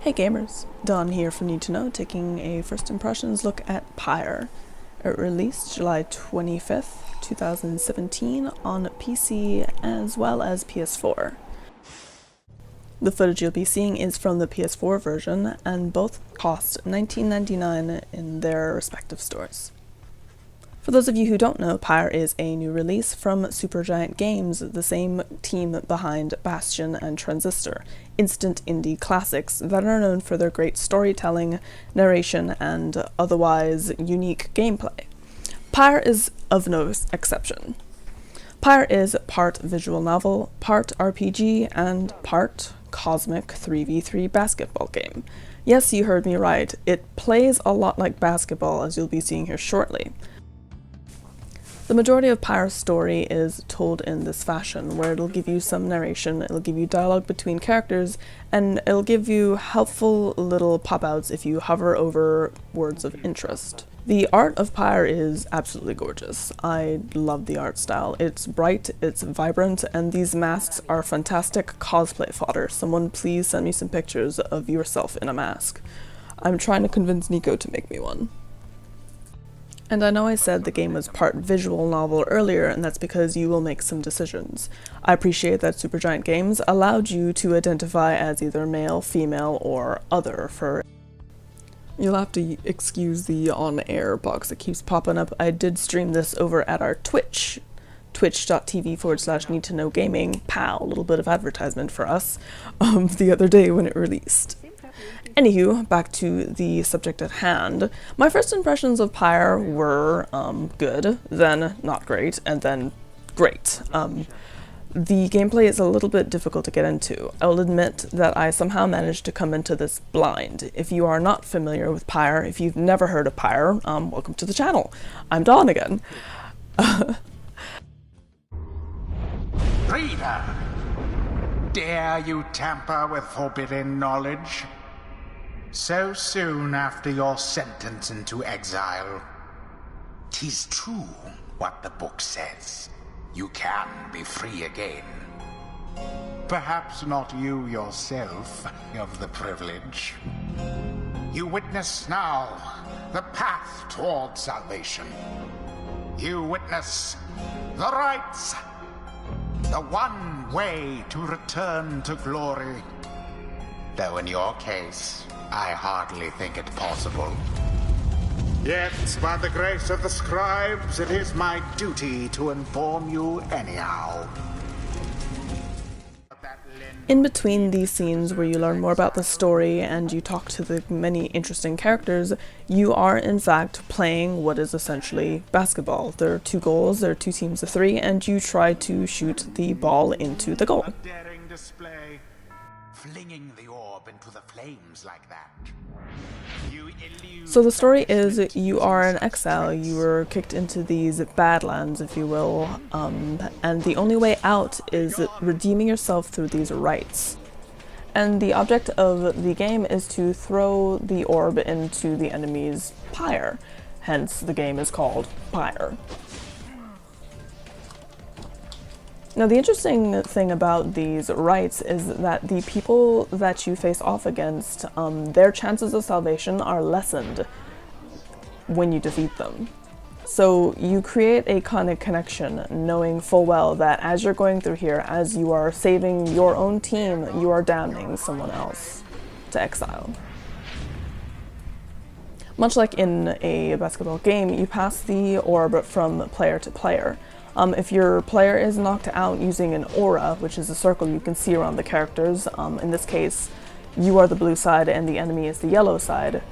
Hey gamers, Don here from NeedtoKnow, taking a first impressions look at Pyre. It released July 25th, 2017 on PC as well as PS4. The footage you'll be seeing is from the PS4 version, and both cost $19.99 in their respective stores. For those of you who don't know, Pyre is a new release from Supergiant Games, the same team behind Bastion and Transistor, instant indie classics that are known for their great storytelling, narration, and otherwise unique gameplay. Pyre is of no exception. Pyre is part visual novel, part RPG, and part cosmic 3v3 basketball game. Yes, you heard me right, it plays a lot like basketball, as you'll be seeing here shortly. The majority of Pyre's story is told in this fashion, where it'll give you some narration, it'll give you dialogue between characters, and it'll give you helpful little pop-outs if you hover over words of interest. The art of Pyre is absolutely gorgeous. I love the art style. It's bright, it's vibrant, and these masks are fantastic cosplay fodder. Someone please send me some pictures of yourself in a mask. I'm trying to convince Nico to make me one. And I know I said the game was part visual novel earlier, and that's because you will make some decisions. I appreciate that Supergiant Games allowed you to identify as either male, female, or other for... You'll have to excuse the on-air box that keeps popping up. I did stream this over at our Twitch, twitch.tv/NeedtoKnowGaming. Pow, a little bit of advertisement for us, the other day when it released. Anywho, back to the subject at hand. My first impressions of Pyre were good, then not great, and then great. The gameplay is a little bit difficult to get into. I will admit that I somehow managed to come into this blind. If you are not familiar with Pyre, if you've never heard of Pyre, welcome to the channel. I'm Dawn again. Reader, dare you tamper with forbidden knowledge? So soon after your sentence into exile. 'Tis true what the book says. You can be free again. Perhaps not you yourself have the privilege. You witness now the path toward salvation. You witness the rights, the one way to return to glory. Though in your case, I hardly think it possible. Yet, by the grace of the scribes, it is my duty to inform you anyhow. In between these scenes where you learn more about the story and you talk to the many interesting characters, you are in fact playing what is essentially basketball. There are two goals, there are two teams of three, and you try to shoot the ball into the goal. A daring display, flinging the orb into the flames like that. So the story is you are in exile, you were kicked into these badlands, if you will, and the only way out is redeeming yourself through these rites. And the object of the game is to throw the orb into the enemy's pyre, hence the game is called Pyre. Now the interesting thing about these rites is that the people that you face off against, their chances of salvation are lessened when you defeat them. So you create a kind of connection, knowing full well that as you're going through here, as you are saving your own team, you are damning someone else to exile. Much like in a basketball game, you pass the orb from player to player. If your player is knocked out using an aura, which is a circle you can see around the characters, in this case, you are the blue side and the enemy is the yellow side.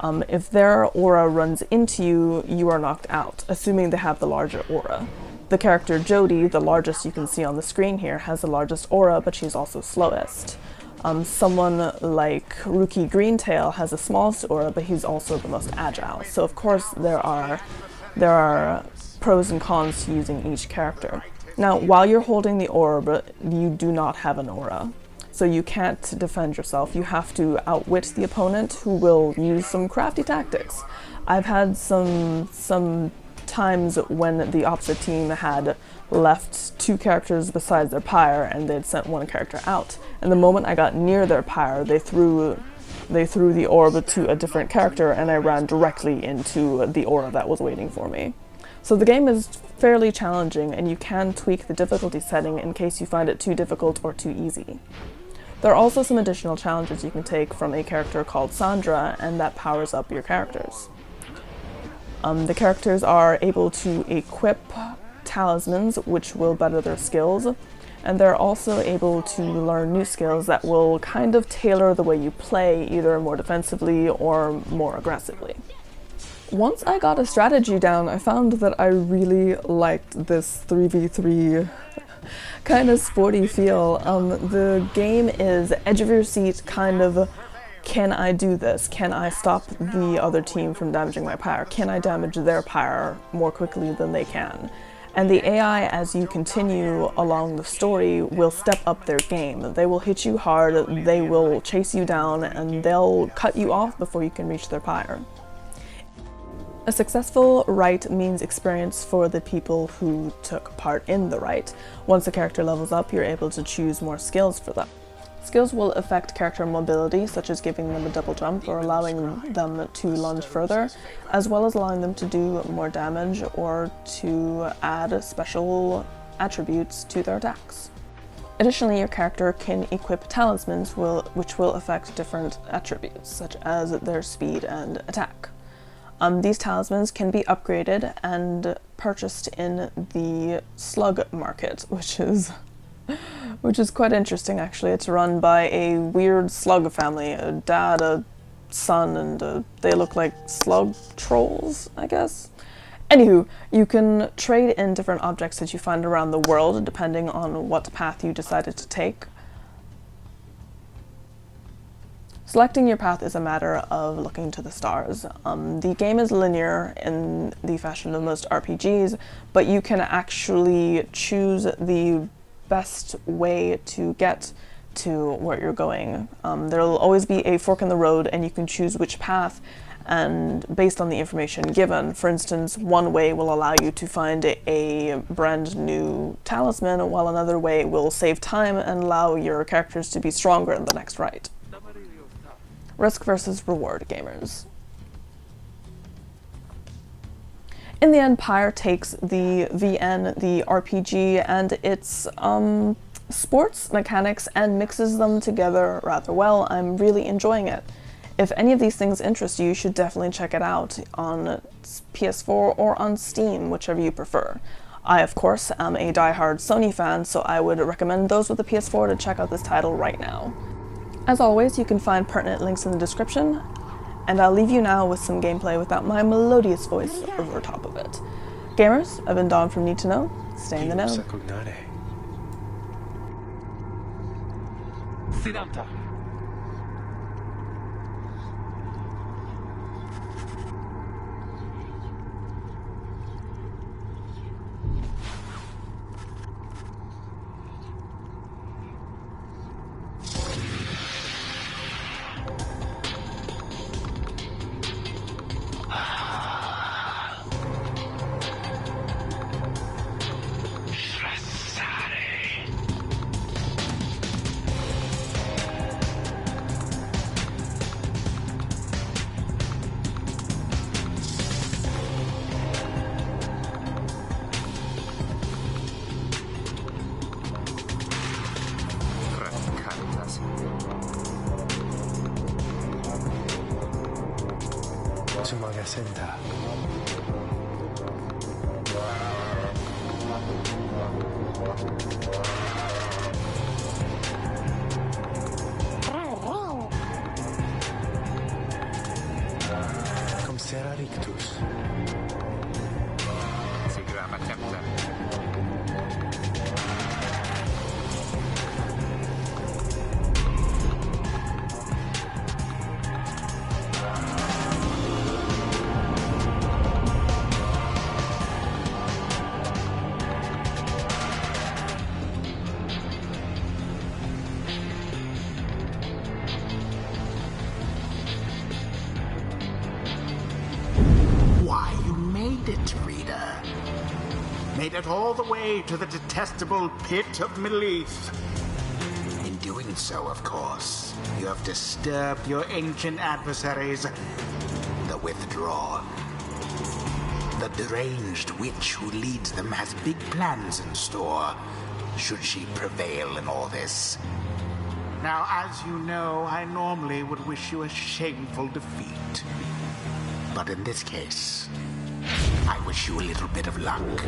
If their aura runs into you, you are knocked out, assuming they have the larger aura. The character Jodie, the largest you can see on the screen here, has the largest aura, but she's also slowest. Someone like Rookie Greentail has the smallest aura, but he's also the most agile. So of course there are pros and cons to using each character. Now, while you're holding the orb, you do not have an aura. So you can't defend yourself. You have to outwit the opponent, who will use some crafty tactics. I've had some times when the opposite team had left two characters besides their pyre and they'd sent one character out. And the moment I got near their pyre, they threw they threw the orb to a different character and I ran directly into the aura that was waiting for me. So the game is fairly challenging, and you can tweak the difficulty setting in case you find it too difficult or too easy. There are also some additional challenges you can take from a character called Sandra, and that powers up your characters. The characters are able to equip talismans, which will better their skills, and they're also able to learn new skills that will kind of tailor the way you play, either more defensively or more aggressively. Once I got a strategy down, I found that I really liked this 3v3 kind of sporty feel. The game is edge of your seat, kind of, can I do this? Can I stop the other team from damaging my pyre? Can I damage their pyre more quickly than they can? And the AI, as you continue along the story, will step up their game. They will hit you hard, they will chase you down, and they'll cut you off before you can reach their pyre. A successful raid means experience for the people who took part in the raid. Once a character levels up, you're able to choose more skills for them. Skills will affect character mobility, such as giving them a double jump or allowing them to lunge further, as well as allowing them to do more damage or to add special attributes to their attacks. Additionally, your character can equip talismans which will affect different attributes, such as their speed and attack. These talismans can be upgraded and purchased in the slug market, which is quite interesting actually. It's run by a weird slug family, a dad, a son, and they look like slug trolls, I guess. Anywho, you can trade in different objects that you find around the world depending on what path you decided to take. Selecting your path is a matter of looking to the stars. The game is linear in the fashion of most RPGs, but you can actually choose the best way to get to where you're going. There will always be a fork in the road, and you can choose which path, and based on the information given. For instance, one way will allow you to find a brand new talisman, while another way will save time and allow your characters to be stronger in the next raid. Risk versus reward gamers. In the end, Pyre takes the VN, the RPG, and its sports mechanics and mixes them together rather well. I'm really enjoying it. If any of these things interest you, you should definitely check it out on PS4 or on Steam, whichever you prefer. I, of course, am a diehard Sony fan, so I would recommend those with a PS4 to check out this title right now. As always, you can find pertinent links in the description, and I'll leave you now with some gameplay without my melodious voice over top of it. Gamers, I've been Dawn from NeedtoKnow. Stay in the know. Made it all the way to the detestable pit of Middle East. Indeed. doing so, of course, you have disturbed your ancient adversaries. The Withdraw. The deranged witch who leads them has big plans in store, should she prevail in all this. Now, as you know, I normally would wish you a shameful defeat. But in this case, I wish you a little bit of luck.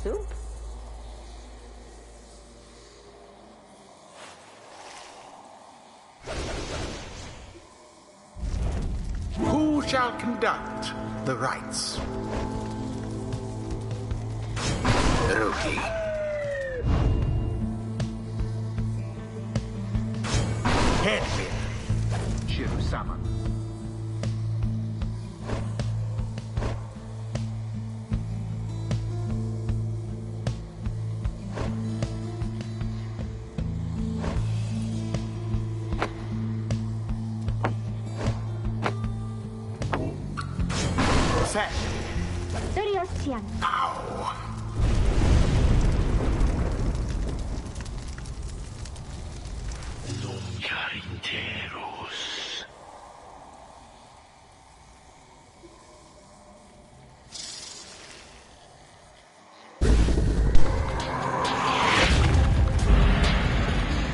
Soup? Who shall conduct the rites? Ruki. Headwind. Shiru-sama. Set. Ow.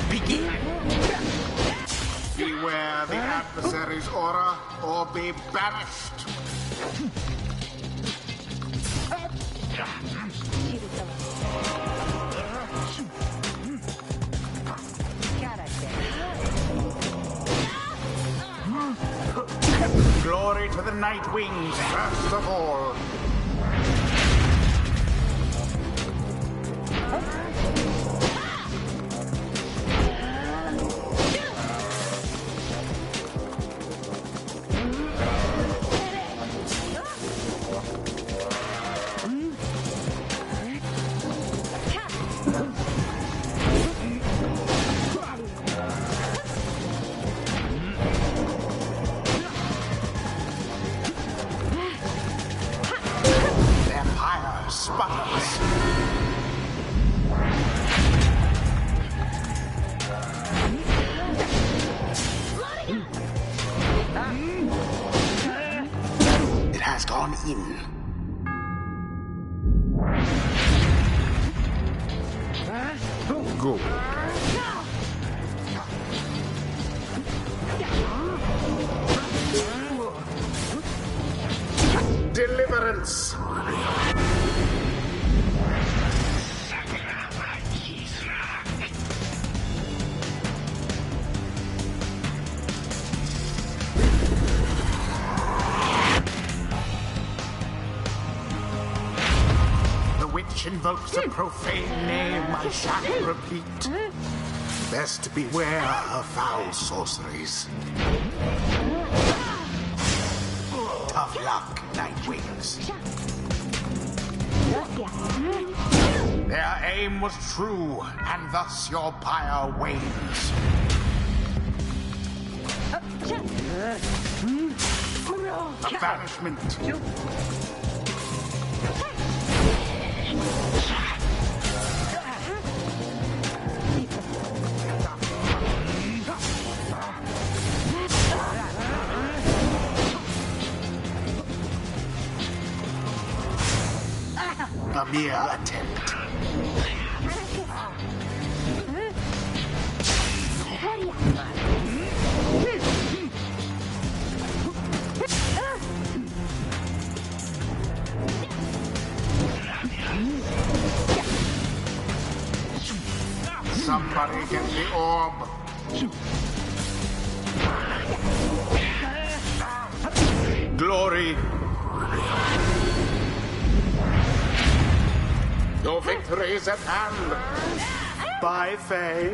Begin. Beware the adversary's aura, or be banished. Glory to the Night Wings, first of all. It has gone in. Go. Deliverance. Invokes a profane name I shan't repeat. Best beware her foul sorceries. Tough luck, Nightwings. Their aim was true, and thus your pyre wanes. A banishment. mere attempt. Somebody get the orb. Glory. Your victory is at hand. Bye, Faye.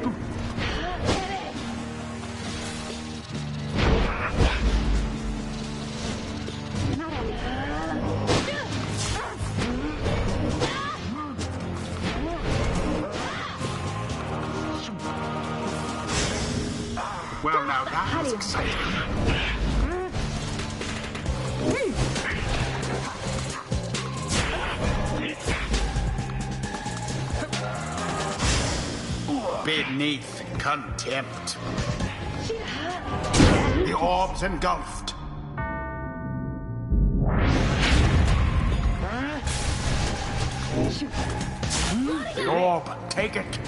Well, now that was exciting. Beneath contempt. The orb's engulfed. The orb, take it.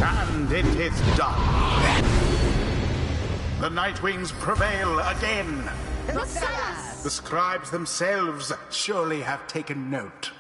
And it is done. The Nightwings prevail again. The scribes themselves surely have taken note.